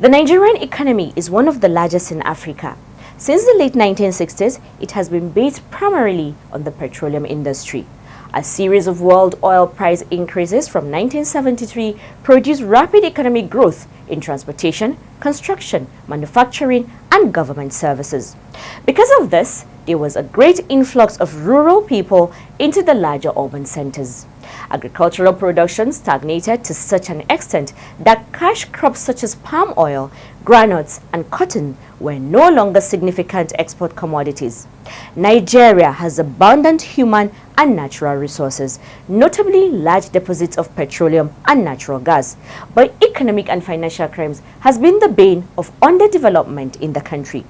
The Nigerian economy is one of the largest in Africa. Since the late 1960s, it has been based primarily on the petroleum industry. A series of world oil price increases from 1973 produced rapid economic growth in transportation, construction, manufacturing, and government services. Because of this, there was a great influx of rural people into the larger urban centers. Agricultural production stagnated to such an extent that cash crops such as palm oil, granules, and cotton were no longer significant export commodities. Nigeria has abundant human and natural resources, notably large deposits of petroleum and natural gas, but economic and financial crimes has been the bane of underdevelopment in the country.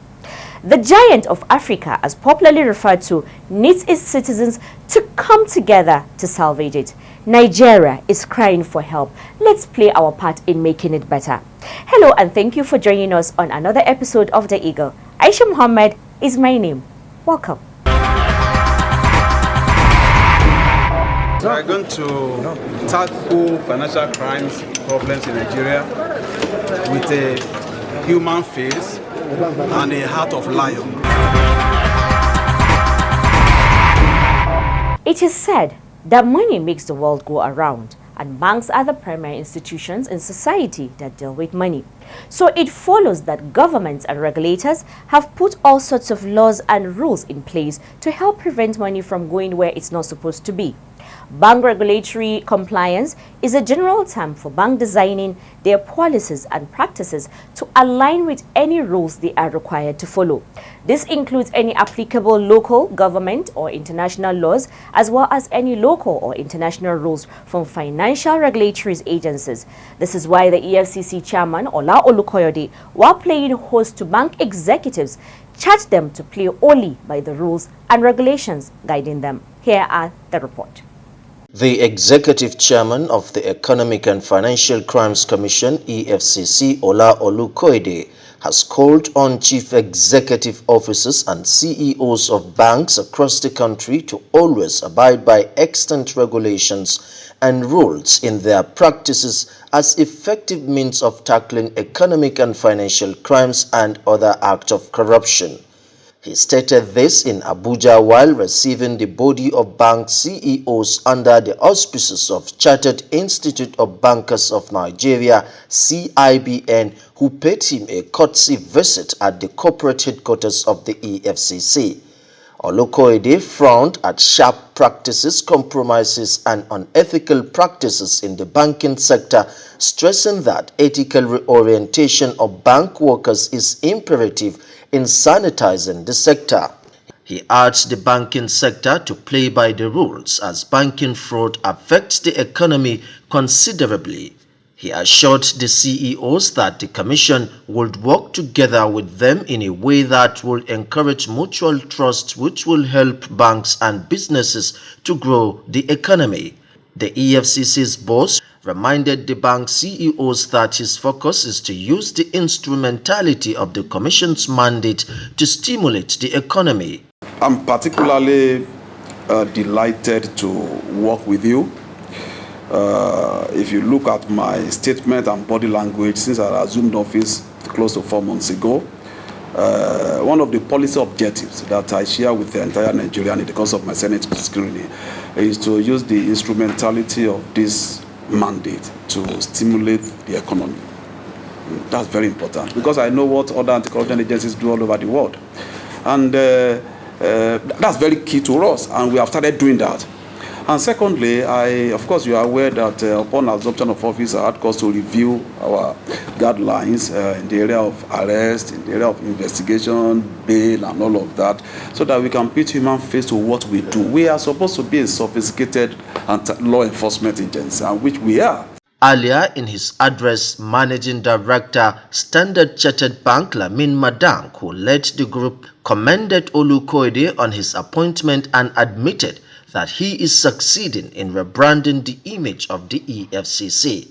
The giant of Africa, as popularly referred to, needs its citizens to come together to salvage it. Nigeria is crying for help. Let's play our part in making it better. Hello and thank you for joining us on another episode of The Eagle. Aisha Muhammad is my name. Welcome. We are going to tackle financial crimes problems in Nigeria with a human face and a heart of lion. It is said that money makes the world go around, and banks are the primary institutions in society that deal with money. So it follows that governments and regulators have put all sorts of laws and rules in place to help prevent money from going where it's not supposed to be. Bank regulatory compliance is a general term for bank designing their policies and practices to align with any rules they are required to follow. This includes any applicable local, government, or international laws, as well as any local or international rules from financial regulatory agencies. This is why the EFCC chairman, Ola Olukoyede, while playing host to bank executives, charged them to play only by the rules and regulations guiding them. Here are the report. The Executive Chairman of the Economic and Financial Crimes Commission, EFCC, Ola Olukoyede, has called on Chief Executive Officers and CEOs of banks across the country to always abide by extant regulations and rules in their practices as effective means of tackling economic and financial crimes and other acts of corruption. He stated this in Abuja while receiving the body of bank CEOs under the auspices of Chartered Institute of Bankers of Nigeria, CIBN, who paid him a courtesy visit at the corporate headquarters of the EFCC. Olukoyede frowned at sharp practices, compromises, and unethical practices in the banking sector, stressing that ethical reorientation of bank workers is imperative in sanitizing the sector. He urged the banking sector to play by the rules as banking fraud affects the economy considerably. He assured the CEOs that the Commission would work together with them in a way that will encourage mutual trust, which will help banks and businesses to grow the economy. The EFCC's boss reminded the bank CEOs that his focus is to use the instrumentality of the Commission's mandate to stimulate the economy. I'm particularly delighted to work with you. If you look at my statement and body language since I assumed office close to 4 months ago, one of the policy objectives that I share with the entire Nigerian in the course of my Senate scrutiny is to use the instrumentality of this mandate to stimulate the economy. That's very important because I know what other anti-corruption agencies do all over the world. And that's very key to us, and we have started doing that. And secondly, of course, you are aware that upon assumption of office, I had cause to review our guidelines in the area of arrest, in the area of investigation, bail, and all of that, so that we can put human face to what we do. We are supposed to be a sophisticated law enforcement agency, and which we are. Earlier in his address, Managing Director, Standard Chartered Bank, Lamin Madang, who led the group, commended Olukoyede on his appointment and admitted that he is succeeding in rebranding the image of the EFCC.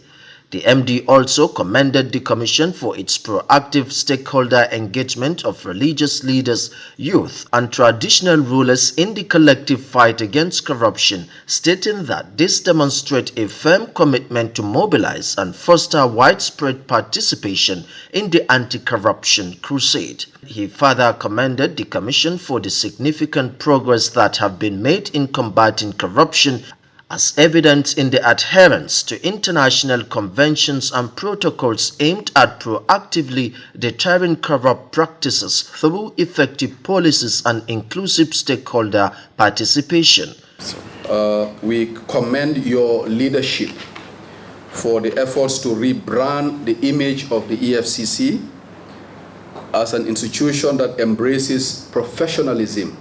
The MD also commended the Commission for its proactive stakeholder engagement of religious leaders, youth, and traditional rulers in the collective fight against corruption, stating that this demonstrates a firm commitment to mobilize and foster widespread participation in the anti-corruption crusade. He further commended the Commission for the significant progress that have been made in combating corruption, as evident in the adherence to international conventions and protocols aimed at proactively deterring corrupt practices through effective policies and inclusive stakeholder participation. We commend your leadership for the efforts to rebrand the image of the EFCC as an institution that embraces professionalism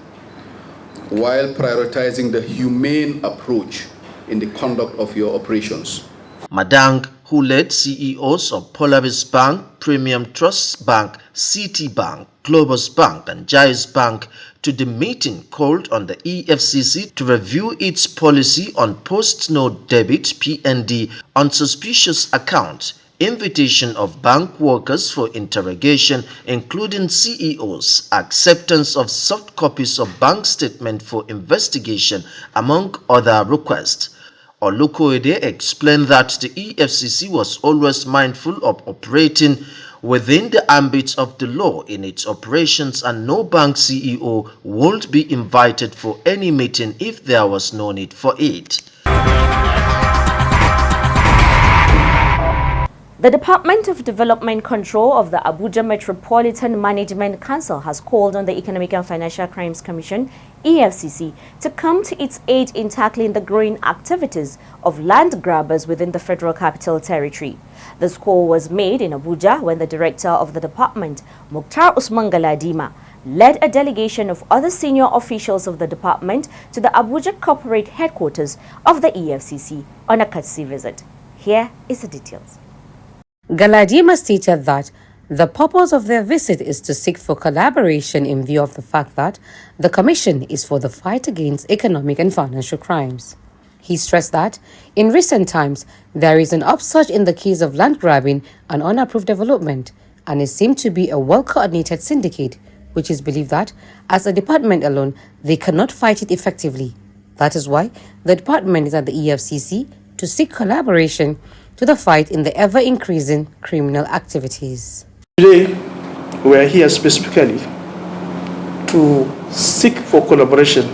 while prioritizing the humane approach in the conduct of your operations. Madang, who led CEOs of Polaris Bank, Premium Trust Bank, Citibank, Globus Bank, and Jais Bank to the meeting, called on the EFCC to review its policy on post-no debit (PND) on suspicious accounts, invitation of bank workers for interrogation, including CEOs, acceptance of soft copies of bank statement for investigation, among other requests. Olukoide explained that the EFCC was always mindful of operating within the ambit of the law in its operations, and no bank CEO would be invited for any meeting if there was no need for it. The Department of Development Control of the Abuja Metropolitan Management Council has called on the Economic and Financial Crimes Commission, EFCC, to come to its aid in tackling the growing activities of land grabbers within the Federal Capital Territory. This call was made in Abuja when the director of the department, Mukhtar Usman Galadima, led a delegation of other senior officials of the department to the Abuja corporate headquarters of the EFCC on a courtesy visit. Here is the details. Galadima stated that the purpose of their visit is to seek for collaboration in view of the fact that the Commission is for the fight against economic and financial crimes. He stressed that in recent times there is an upsurge in the case of land grabbing and unapproved development, and it seemed to be a well-coordinated syndicate, which is believed that as a department alone they cannot fight it effectively. That is why the department is at the EFCC to seek collaboration to the fight in the ever-increasing criminal activities. Today, we are here specifically to seek for collaboration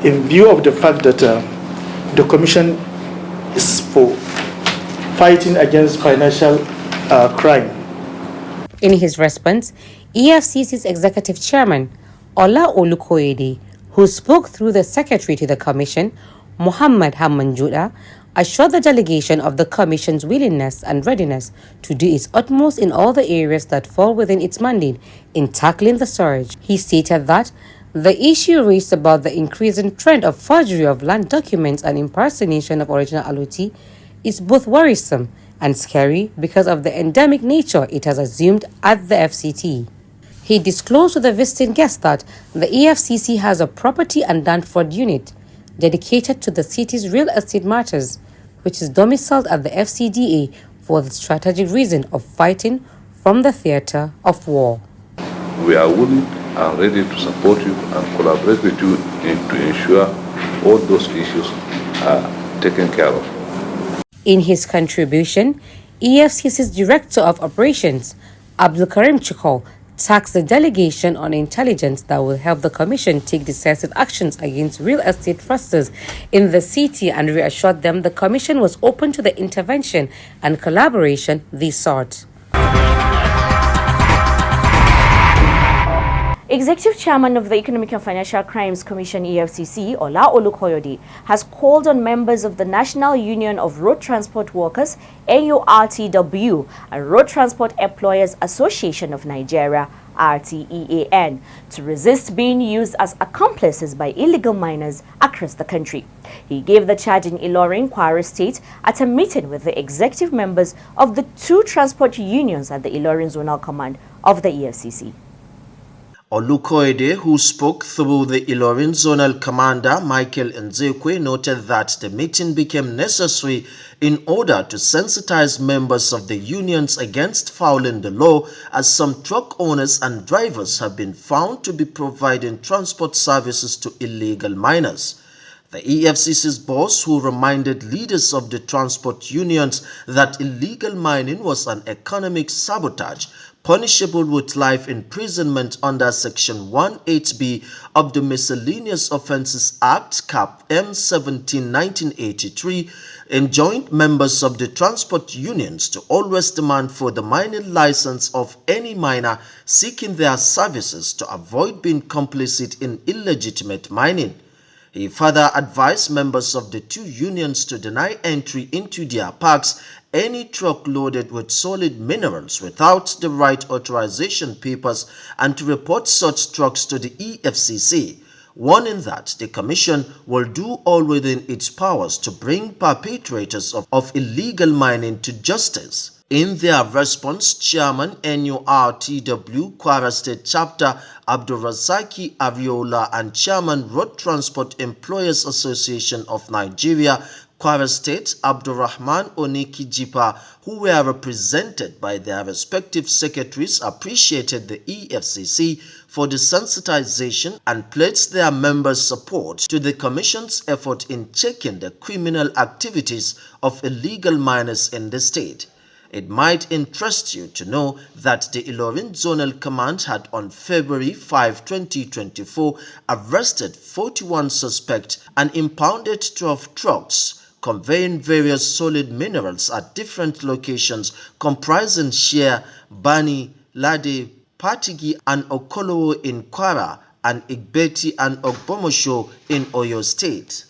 in view of the fact that the Commission is for fighting against financial crime. In his response, EFCC's Executive Chairman, Ola Olukoede, who spoke through the Secretary to the Commission, Muhammad Hamanjuda, assured the delegation of the Commission's willingness and readiness to do its utmost in all the areas that fall within its mandate in tackling the surge. He stated that the issue raised about the increasing trend of forgery of land documents and impersonation of original allotee is both worrisome and scary because of the endemic nature it has assumed at the FCT. He disclosed to the visiting guest that the EFCC has a property and land fraud unit dedicated to the city's real estate matters, which is domiciled at the FCDA for the strategic reason of fighting from the theater of war. We are willing and ready to support you and collaborate with you to ensure all those issues are taken care of. In his contribution, EFCC's Director of Operations, Abdul Karim Chikol, tasked the delegation on intelligence that will help the Commission take decisive actions against real estate fraudsters in the city, and reassured them the Commission was open to the intervention and collaboration they sought. Executive Chairman of the Economic and Financial Crimes Commission, EFCC, Ola Olukoyede, has called on members of the National Union of Road Transport Workers, NURTW, and Road Transport Employers Association of Nigeria, RTEAN, to resist being used as accomplices by illegal miners across the country. He gave the charge in Ilorin, Kwara State, at a meeting with the executive members of the two transport unions at the Ilorin Zonal Command of the EFCC. Olukoide, who spoke through the Ilorin Zonal Commander Michael Nzekwe, noted that the meeting became necessary in order to sensitize members of the unions against fouling the law, as some truck owners and drivers have been found to be providing transport services to illegal miners. The EFCC's boss, who reminded leaders of the transport unions that illegal mining was an economic sabotage punishable with life imprisonment under Section 18B of the Miscellaneous Offences Act Cap M 17 1983, enjoined members of the transport unions to always demand for the mining license of any miner seeking their services to avoid being complicit in illegitimate mining. He further advised members of the two unions to deny entry into their parks any truck loaded with solid minerals without the right authorization papers and to report such trucks to the EFCC, warning that the Commission will do all within its powers to bring perpetrators of illegal mining to justice. In their response, Chairman NURTW Kwara State Chapter Abdulrazaki Ariola and Chairman Road Transport Employers Association of Nigeria Kwara State Abdurrahman Oniki Jipa, who were represented by their respective secretaries, appreciated the EFCC for the sensitization and pledged their members' support to the Commission's effort in checking the criminal activities of illegal miners in the state. It might interest you to know that the Ilorin Zonal Command had on February 5, 2024 arrested 41 suspects and impounded 12 trucks conveying various solid minerals at different locations comprising Share, Bani, Lade, Patigi and Okolowo in Kwara and Igbeti and Ogbomosho in Oyo State.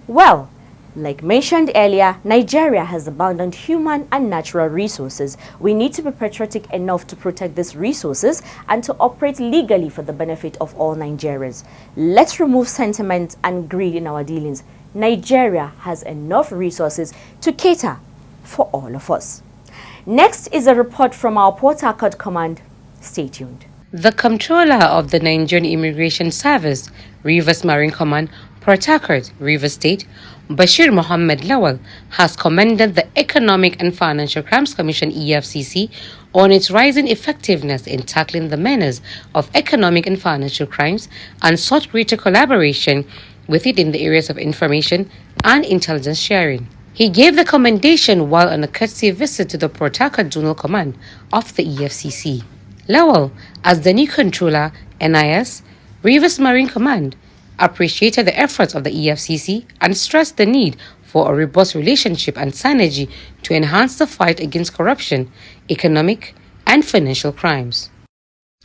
Well, like mentioned earlier, Nigeria has abundant human and natural resources. We need to be patriotic enough to protect these resources and to operate legally for the benefit of all Nigerians. Let's remove sentiment and greed in our dealings. Nigeria has enough resources to cater for all of us. Next is a report from our Port Harcourt Command. Stay tuned. The Comptroller of the Nigerian Immigration Service, Rivers Marine Command, Port Harcourt, Rivers State, Bashir Mohammed Lawal, has commended the Economic and Financial Crimes Commission EFCC on its rising effectiveness in tackling the menace of economic and financial crimes and sought greater collaboration with it in the areas of information and intelligence sharing. He gave the commendation while on a courtesy visit to the Port Harcourt Zonal Command of the EFCC. Lawal, as the new controller, NIS, Rivers Marine Command, appreciated the efforts of the EFCC and stressed the need for a robust relationship and synergy to enhance the fight against corruption, economic, and financial crimes.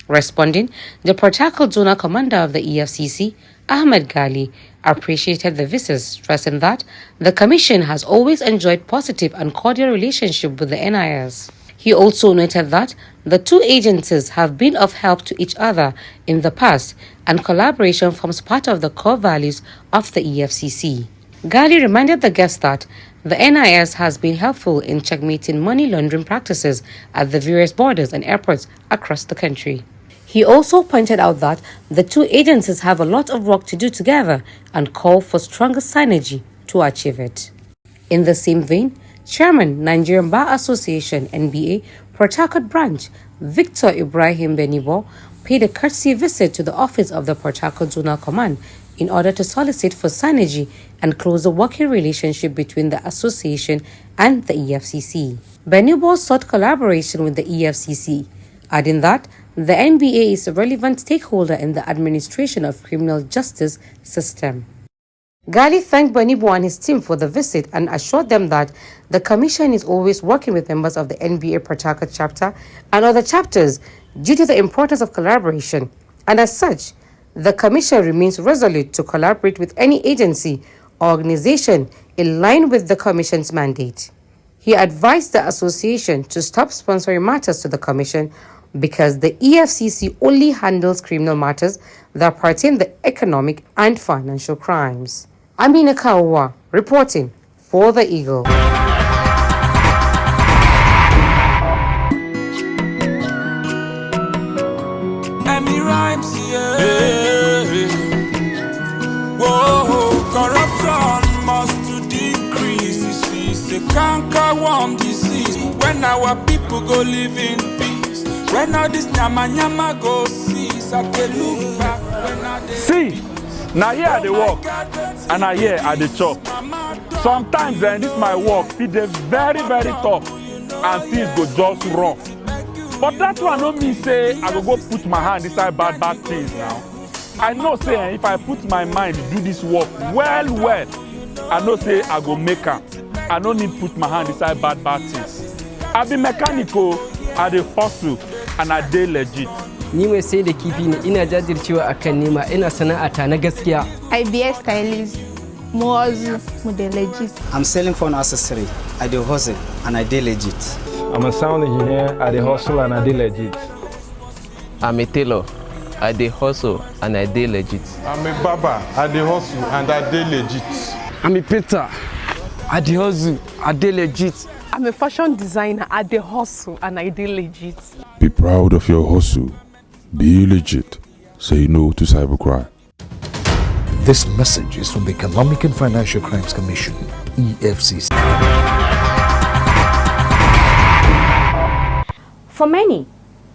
Responding, the Port Harcourt Zonal Commander of the EFCC, Ahmed Gali, appreciated the visit, stressing that the Commission has always enjoyed positive and cordial relationship with the NIS. He also noted that the two agencies have been of help to each other in the past and collaboration forms part of the core values of the EFCC. Gali reminded the guests that the NIS has been helpful in checkmating money laundering practices at the various borders and airports across the country. He also pointed out that the two agencies have a lot of work to do together and called for stronger synergy to achieve it. In the same vein, Chairman, Nigerian Bar Association, NBA, Port Harcourt Branch, Victor Ibrahim Benibo, paid a courtesy visit to the office of the Port Harcourt Zonal Command in order to solicit for synergy and closer working relationship between the association and the EFCC. Benibo sought collaboration with the EFCC, adding that the NBA is a relevant stakeholder in the administration of criminal justice system. Gali thanked Benibo and his team for the visit and assured them that the Commission is always working with members of the NBA Port Harcourt chapter and other chapters due to the importance of collaboration, and as such, the Commission remains resolute to collaborate with any agency or organization in line with the Commission's mandate. He advised the association to stop sponsoring matters to the Commission because the EFCC only handles criminal matters that pertain to economic and financial crimes. Amina Kawa, reporting for The Eagle. conquer one disease. When our people go live in peace. When all this nyama go cease. I can look back when I see, now here I dey work, and I here I dey chop. Sometimes this my work, it is very, very tough, and things go just rough. But that one no mean say I go put my hand inside bad things now. I know say if I put my mind to do this work well, I know say I go make am. I no need put my hand inside bad things. I be mechanical, I dey hustle, and I dey legit. Ni mai sai da kifi ne, ina jajircewa akan nema, ina sana'ata na gaskiya. IBS stylist, mu dey legit. I'm selling phone accessory. I dey hustle and I dey legit. I'm a sound engineer. I dey hustle and I dey legit. I'm a tailor. I dey hustle and I dey legit. I'm a barber. I dey hustle and I dey legit. I'm a painter. I dey hustle, I dey legit. I'm a fashion designer. I dey hustle and I dey legit. Be proud of your hustle. Be legit. Say no to cybercrime. This message is from the Economic and Financial Crimes Commission, EFCC. For many,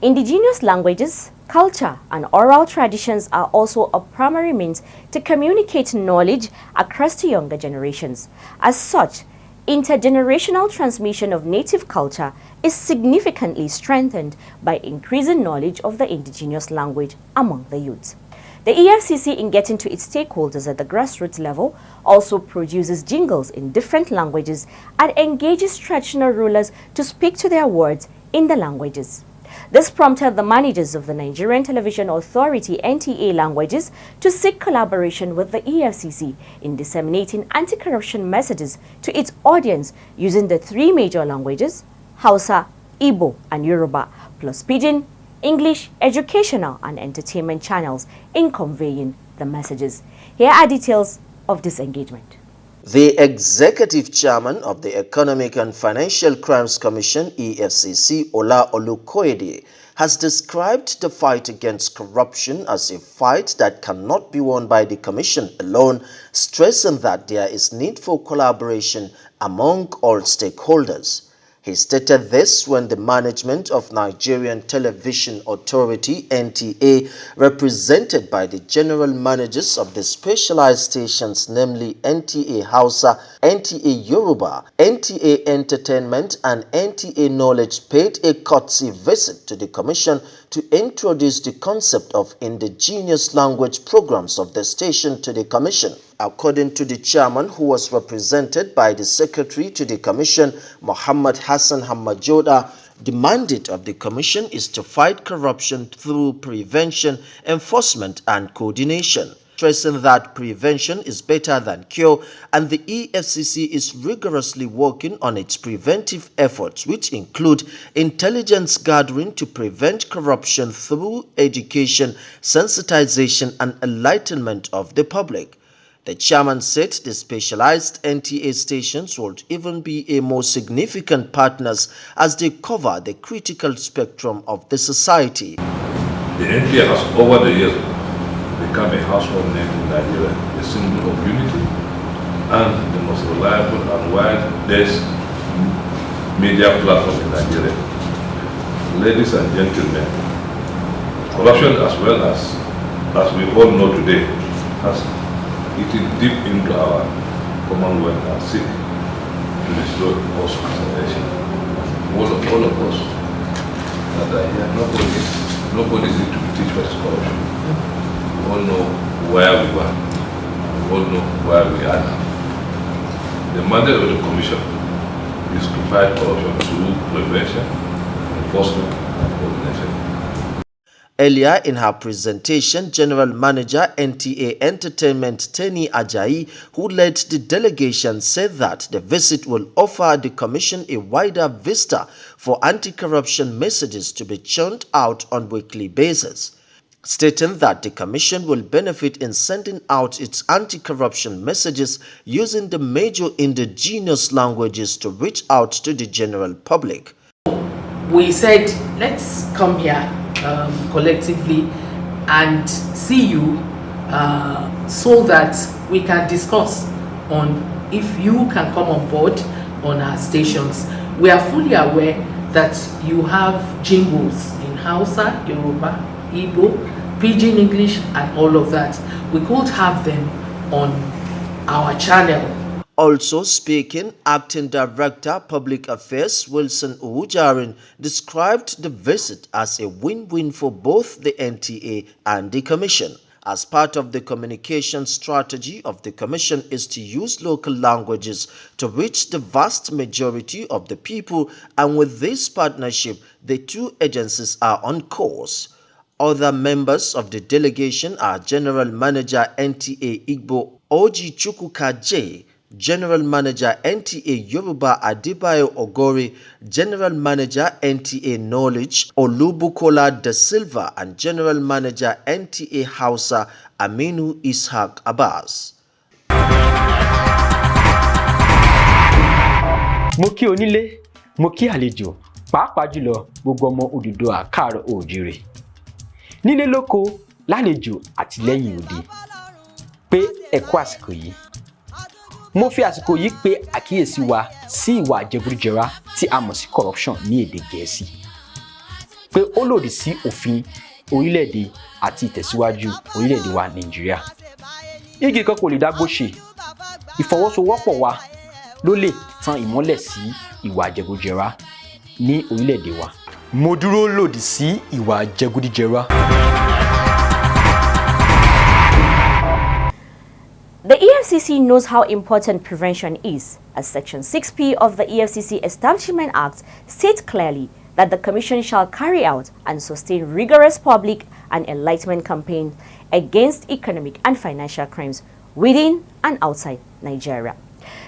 indigenous languages, culture, and oral traditions are also a primary means to communicate knowledge across to younger generations. As such, intergenerational transmission of native culture is significantly strengthened by increasing knowledge of the indigenous language among the youth. The EFCC, in getting to its stakeholders at the grassroots level, also produces jingles in different languages and engages traditional rulers to speak to their words in the languages. This prompted the managers of the Nigerian Television Authority (NTA) languages to seek collaboration with the EFCC in disseminating anti-corruption messages to its audience using the three major languages, Hausa, Igbo, and Yoruba, plus Pidgin, English, educational, and entertainment channels in conveying the messages. Here are details of this engagement. The Executive Chairman of the Economic and Financial Crimes Commission, EFCC, Ola Olukoyede, has described the fight against corruption as a fight that cannot be won by the Commission alone, stressing that there is need for collaboration among all stakeholders. He stated this when the management of Nigerian Television Authority (NTA), represented by the general managers of the specialized stations, namely NTA Hausa, NTA Yoruba, NTA Entertainment, and NTA Knowledge, paid a courtesy visit to the Commission to introduce the concept of indigenous language programs of the station to the Commission. According to the chairman, who was represented by the secretary to the Commission, Muhammad Hassan Hamajoda, the mandate of the Commission is to fight corruption through prevention, enforcement, and coordination, stressing that prevention is better than cure, and the EFCC is rigorously working on its preventive efforts, which include intelligence gathering to prevent corruption through education, sensitization, and enlightenment of the public. The chairman said the specialized NTA stations would even be a more significant partners as they cover the critical spectrum of the society. The NTA has over the years become a household name in Nigeria, a symbol of unity and the most reliable and wide-based media platform in Nigeria. Ladies and gentlemen, corruption, as well as we all know today, has eaten deep into our commonwealth and seek to destroy us as a nation. All of us that are here, nobody needs to be teach us corruption. We all know where we were. We all know where we are now. The mandate of the Commission is to fight corruption through prevention, enforcement, and coordination. Earlier in her presentation, General Manager NTA Entertainment Teni Ajayi, who led the delegation, said that the visit will offer the Commission a wider vista for anti-corruption messages to be churned out on a weekly basis, stating that the Commission will benefit in sending out its anti-corruption messages using the major indigenous languages to reach out to the general public. We said, let's come here collectively and see you so that we can discuss on if you can come on board on our stations. We are fully aware that you have jingles in Hausa, Yoruba, Igbo, Pidgin English, and all of that. We could have them on our channel. Also speaking, Acting Director Public Affairs Wilson Uwujarin described the visit as a win-win for both the NTA and the Commission. As part of the communication strategy of the Commission is to use local languages to reach the vast majority of the people, and with this partnership, the two agencies are on course. Other members of the delegation are General Manager NTA Igbo Oji Chukwuka J, General Manager NTA Yoruba Adebayo Ogori, General Manager NTA Knowledge Olubukola Da Silva, and General Manager NTA Hausa Aminu Ishaq Abbas. Mo kí onílé, mo kí àlejò, pàápàá jùlọ gbogbo ọmọ Odùduwà káàárọ̀ oòjíire. Nílé lóko, lálejò àti lẹ́yìn odi. Pé ẹ kú àsìkò yìí. Mo fi àsìkò yìí pé àkíyèsí wa sí ìwà àjẹgúdújẹrá tí a mọ̀ sí corruption ní èdè Gẹ̀ẹ́sì. Pé ó lòdì sí òfin orílẹ̀-èdè àti ìtẹ̀síwájú orílẹ̀-èdè wa Nàìjíríà. Igi kan kò lè dágbó ṣe. Ìfọwọ́sowọ́pọ̀ wa ló lè tan ìmọ́lẹ̀ sí ìwà àjẹgúdújẹrá ní orílẹ̀-èdè wa. Mo dúró lòdì sí ìwà àjẹgúdújẹrá. The EFCC knows how important prevention is, as Section 6P of the EFCC Establishment Act states clearly that the Commission shall carry out and sustain rigorous public and enlightenment campaigns against economic and financial crimes within and outside Nigeria.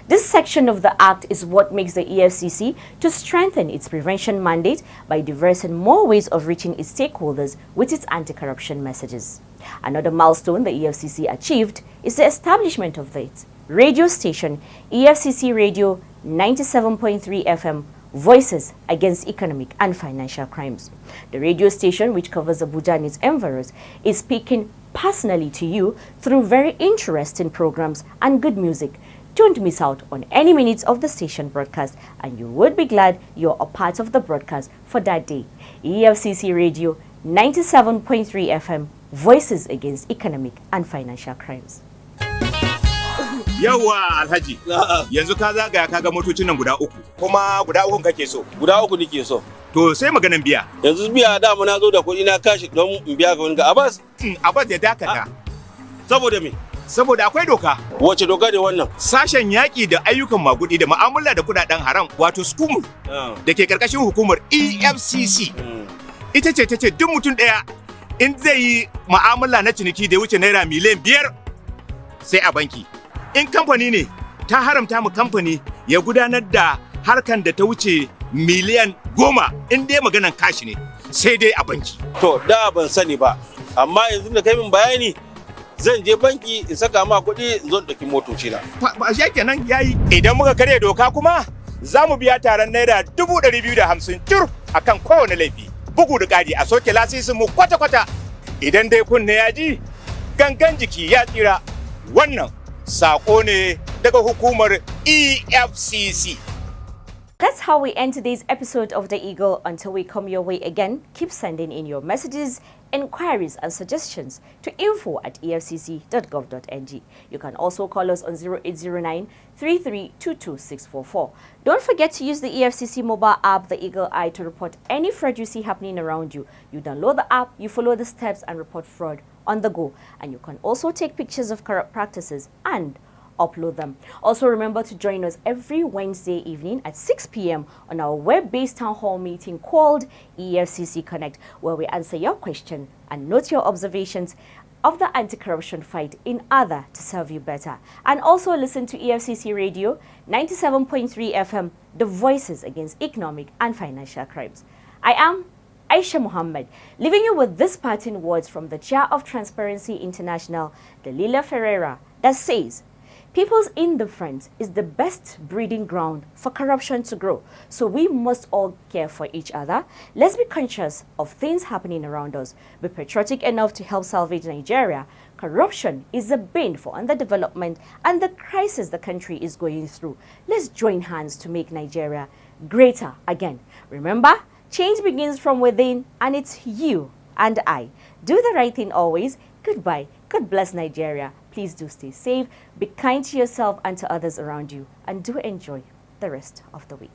This section of the Act is what makes the EFCC to strengthen its prevention mandate by devising more ways of reaching its stakeholders with its anti-corruption messages. Another milestone the EFCC achieved is the establishment of its radio station, EFCC Radio 97.3 FM, Voices Against Economic and Financial Crimes. The radio station, which covers Abuja and its environs, is speaking personally to you through very interesting programs and good music. Don't miss out on any minutes of the station broadcast, and you would be glad you're a part of the broadcast for that day. EFCC Radio 97.3 FM, Voices Against Economic and Financial Crimes. Yawa Alhaji, yanzu ka zagaya ka ga motocin nan guda uku, kuma guda ukun kake so. Guda uku nake so. To sai maganan biya. Yanzu biya da mu na zo da kuɗi na kashi don in biya ga wani ga Abbas. Abbas ya dakata. Saboda me? Saboda akwai doka. Wace doka ne wannan? Sashen yaƙi da ayyukan magudi da mu'amala da kuɗaɗen haram, wato SCUM, da ke karkashin hukumar EFCC. Ita ce tace duk mutum ɗaya in zai yi mu'amala na ciniki da wuce naira miliyan 5 sai a banki. In kamfani ne, ta haramta mu kamfani ya gudanar da harkan da ta wuce miliyan 10 in dai maganan kashi ne, sai dai a banki. To da ban sani ba, amma yanzu da kai min bayani zan je banki in saka ma kuɗi in zo ɗauki motoci na. Ba shi kenan yayi. Idan muka karya doka kuma za mu biya taron naira 250 cur akan kowane laifi. Bugu da ƙari a soke lasisin mu kwata-kwata. Idan dai kunne ya ji, gangan jiki ya tsira. Wannan saƙo ne daga hukumar EFCC. That's how we end today's episode of The Eagle. Until we come your way again, keep sending in your messages, inquiries and suggestions to info@efcc.gov.ng. You can also call us on 0809 3322 644. Don't forget to use the EFCC mobile app, The Eagle Eye, to report any fraud you see happening around you. You download the app, you follow the steps and report fraud on the go. And you can also take pictures of corrupt practices and upload them. Also remember to join us every Wednesday evening at 6 p.m. on our web-based town hall meeting called EFCC Connect, where we answer your question and note your observations of the anti-corruption fight in order to serve you better. And also listen to EFCC Radio 97.3 FM, the Voices Against Economic and Financial Crimes. I am Aisha Muhammad, leaving you with this parting words from the Chair of Transparency International, Dalila Ferreira, that says, "People's indifference is the best breeding ground for corruption to grow. So we must all care for each other. Let's be conscious of things happening around us. Be patriotic enough to help salvage Nigeria. Corruption is a bane for underdevelopment and the crisis the country is going through. Let's join hands to make Nigeria greater again. Remember, change begins from within, and it's you and I. Do the right thing always. Goodbye. God bless Nigeria. Please do stay safe, be kind to yourself and to others around you, and do enjoy the rest of the week.